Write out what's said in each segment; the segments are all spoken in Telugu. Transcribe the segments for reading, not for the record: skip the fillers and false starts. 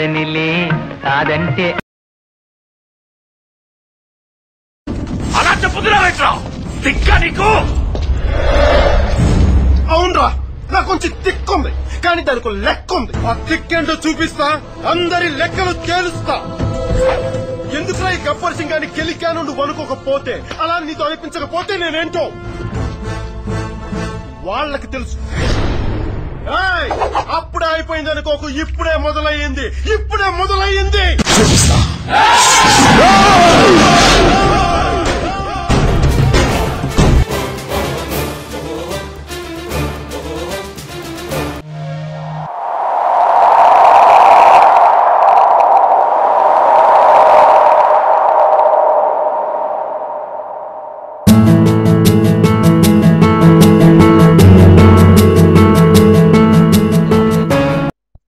కాదనిలే కాదంటే అలా చెప్పుతున్నా నీకు. అవునరా, నాకు కొంచెం తిక్కుంది, కానీ దానికి లెక్క ఉంది. ఆ తిక్కేంటో చూపిస్తా, అందరి లెక్కలు తేలుస్తా. ఎందుకురా ఈ గబ్బర్ సింగ్ గాని గెలికాను నువ్వు అనుకోకపోతే, అలా నీతో అనిపించకపోతే నేనేంటో వాళ్ళకి తెలుసు. అప్పుడే అయిపోయింది అనుకోకు, ఇప్పుడే మొదలయ్యింది, ఇప్పుడే మొదలయ్యింది.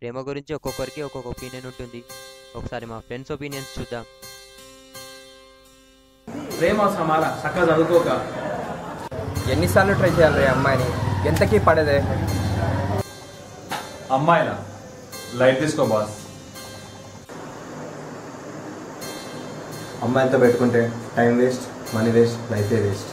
ప్రేమ గురించి ఒక్కొక్కరికి ఒక్కొక్క ఒపీనియన్ ఉంటుంది. ఒకసారి మా ఫ్రెండ్స్ ఒపీనియన్స్ చూద్దాం. ప్రేమ సమాలా చక్కగా చదువుకోక ఎన్నిసార్లు ట్రై చేయాలి రే అమ్మాయిని, ఎంతకీ పడదే. అమ్మాయిలా లైట్ తీసుకో బాస్. అమ్మాయిలతో పెట్టుకుంటే టైం వేస్ట్, మనీ వేస్ట్, లైఫే వేస్ట్.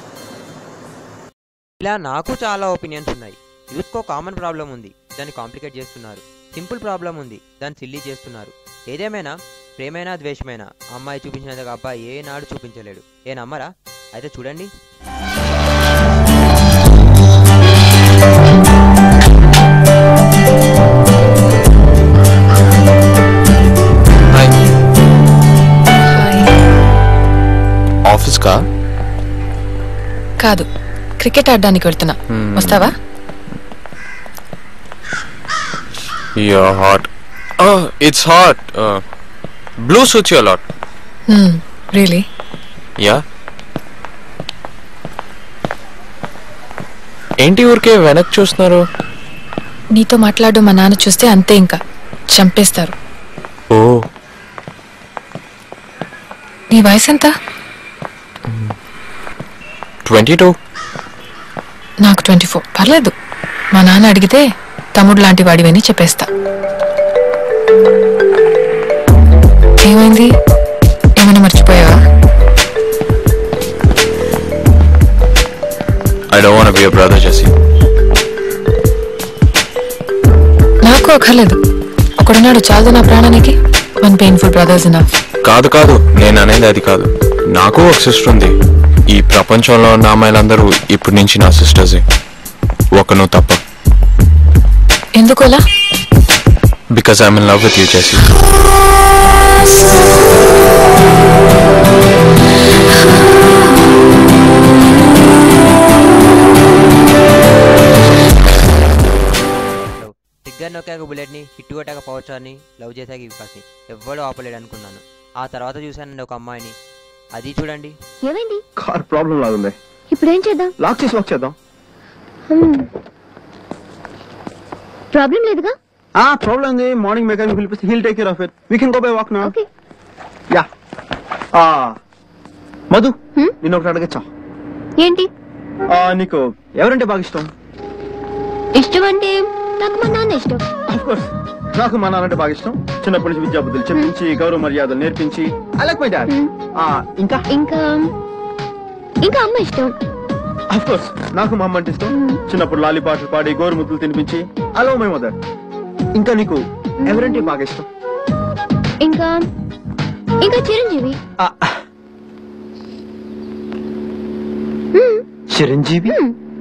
ఇలా నాకు చాలా ఒపీనియన్స్ ఉన్నాయి. యూత్కో కామన్ ప్రాబ్లం ఉంది, దాన్ని కాంప్లికేట్ చేస్తున్నారు. సింపుల్ ప్రాబ్లం ఉంది, దాన్ని సిల్లీ చేస్తున్నారు. ఏదేమైనా ప్రేమైనా ద్వేషమైనా అమ్మాయి చూపించినందుకు అబ్బాయి ఏనాడు చూపించలేడు. ఏ నమ్మరా? అయితే చూడండి. ఆఫీస్ కా కాదు, క్రికెట్ ఆడడానికి వెళ్తున్నా, వస్తావా? You're hot. Oh, it's hot. Blue suits you a lot. Really? Yeah. ఏంటి ఊరికే వెనక్కి చూస్తున్నారు? నీతో మాట్లాడడం మా నాన్న చూస్తే అంతే, ఇంకా చంపేస్తారు. ఓ, నీ వయసు ఎంత? 22. నాకు 24. పర్లేదు, మా నాన్న అడిగితే తమ్ముడు లాంటి వాడివని చెప్పేస్తా. ఏమైంది? ఏమైనా మర్చిపోయావా? I don't want to be a brother, Jesse. నాకు అక్కర్లేదు, ఒకడున్నాడు చాలు నా ప్రాణానికి. One painful brothers enough. కాదు కాదు, నేను అనేది అది కాదు. నాకు ఒక సిస్టర్ ఉంది. ఈ ప్రపంచంలో ఉన్న అమ్మాయిలందరూ ఇప్పటి నుంచి నా సిస్టర్సే, ఒక నువ్వు తప్ప. ఎందుకోలా? Because I'm in love with you, Jesse. Trigger నొక్కాక బుల్లెట్ని, హిట్ కొట్టాక పవర్ స్టార్ని, లవ్ చేశాక వికాస్ని ఎవ్వడూ ఆపలేడు అనుకున్నాను. ఆ తర్వాత చూశానండి ఒక అమ్మాయిని, అది చూడండి. ఏమైంది? కార్ ప్రాబ్లం లాగుంది. ఇప్పుడు ఏం చేద్దాం? లాక్ చేద్దాం. ప్రాబ్లం లేదుగా? ప్రాబ్లం ఉంది. మార్నింగ్ మెకానిక్ పిలిపిస్తే he'll take care of it. We can go by walk now. Okay. Yeah. Madhu, నిన్న ఒకటి అడగచ్చా? ఏంటి? నీకు ఎవరంటే బాగా ఇష్టం? ఇష్టం అంటే నాకు మా నాన్న ఇష్టం. ఆఫ్ కోర్స్, నాకు మా నాన్న అంటే బాగా ఇష్టం. చిన్నప్పటి నుంచి విద్యా బుద్ధులు చెప్పించి, గౌరవ మర్యాదలు నేర్పించి, ఐ లైక్ మై డాడ్. ఇంకా ఇంకా ఇంకా అమ్మ ఇష్టం. ఆఫ్ కోర్స్, నాకు మా అమ్మ అంటే ఇష్టం. చిన్నప్పుడు లాలి పాటలు పాడి, గోరు ముద్దులు తినిపించి, ఐ లవ్ మై మదర్. ఇంకా నీకు ఎవరంటే బాగా ఇష్టం? ఇంకా ఇంకా Chiranjeevi. Chiranjeevi?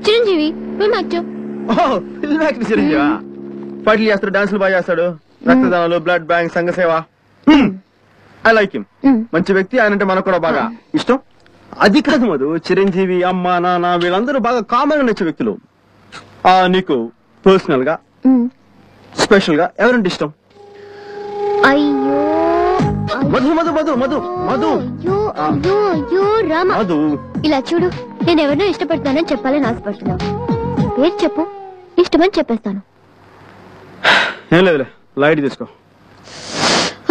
Chiranjeevi film actor. Film actor చిరంజీవా? ఫైట్లు చేస్తాడు, డాన్సులు బాగా చేస్తాడు, రక్తదానాలు, బ్లడ్ బ్యాంక్, సంఘ సేవ. I like him. మంచి వ్యక్తి. ఆయన అంటే మనకు కూడా బాగా ఇష్టం. అది కాదు మధు, చిరంజీవి అమ్మ నాన్న వీళ్ళందరూ బాగా కామన్ గా నచ్చే వ్యక్తులు. నీకు పర్సనల్ గా స్పెషల్ గా ఎవరంటే ఇష్టం? అయ్యో మధు మధు మధు మధు మధు అయ్యో అయ్యో రామ. మధు, ఇలా చూడు, నేను ఎవరినో ఇష్టపడుతున్నానని చెప్పాలని ఆశపడుతున్నావు. పేరు చెప్పు, ఇష్టమని చెప్పేస్తాను. ఏం లేదులే, లైట్ తీసుకో.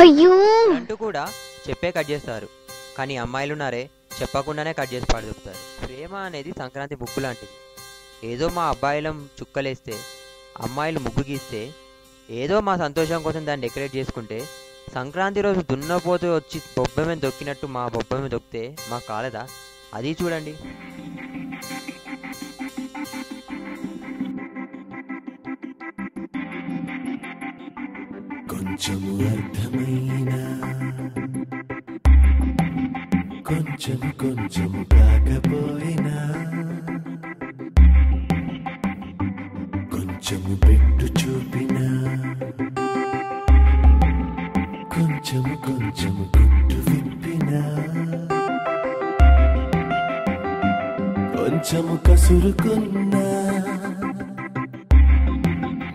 అయ్యో అంటూ కూడా చెప్పే కట్ చేస్తారు, కానీ అమ్మాయిలున్నారే చెప్పకుండానే కట్ చేసి పాడుతారు. ప్రేమ అనేది సంక్రాంతి ముగ్గు లాంటిది. ఏదో మా అబ్బాయిలం చుక్కలేస్తే, అమ్మాయిలు ముగ్గు గీస్తే, ఏదో మా సంతోషం కోసం దాన్ని డెకరేట్ చేసుకుంటే సంక్రాంతి రోజు దున్నపోతూ వచ్చి బొబ్బ మీద దొక్కినట్టు మా బొబ్బ మీద దొక్కితే మాకు కాలేదా? అది చూడండి. కొంచెము అర్థమైనా కొంచెము కాకపోయినా కొంచెము పెట్టు చూపినా కొంచెము గుట్టు విప్పినా కొంచెము కసురుకున్నా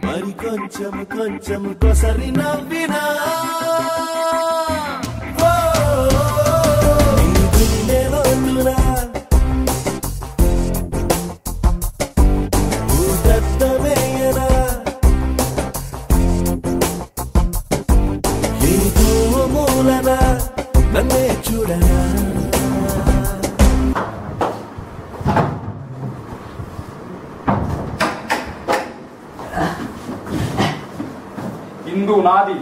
మరి కొంచెము కొసరి నవ్వినా నన్నే చూడనా హిందూ నాది.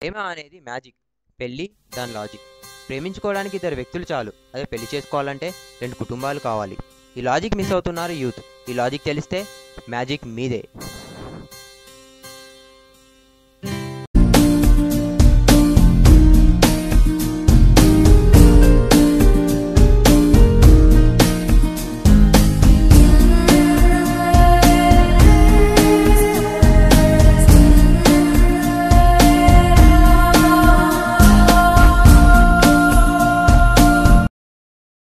ప్రేమ అనేది మ్యాజిక్, పెళ్ళి దాని లాజిక్. ప్రేమించుకోవడానికి 2 వ్యక్తులు చాలు, అదే పెళ్లి చేసుకోవాలంటే 2 కుటుంబాలు కావాలి. ఈ లాజిక్ మిస్ అవుతున్నారు యూత్. ఈ లాజిక్ తెలిస్తే మ్యాజిక్ మీదే.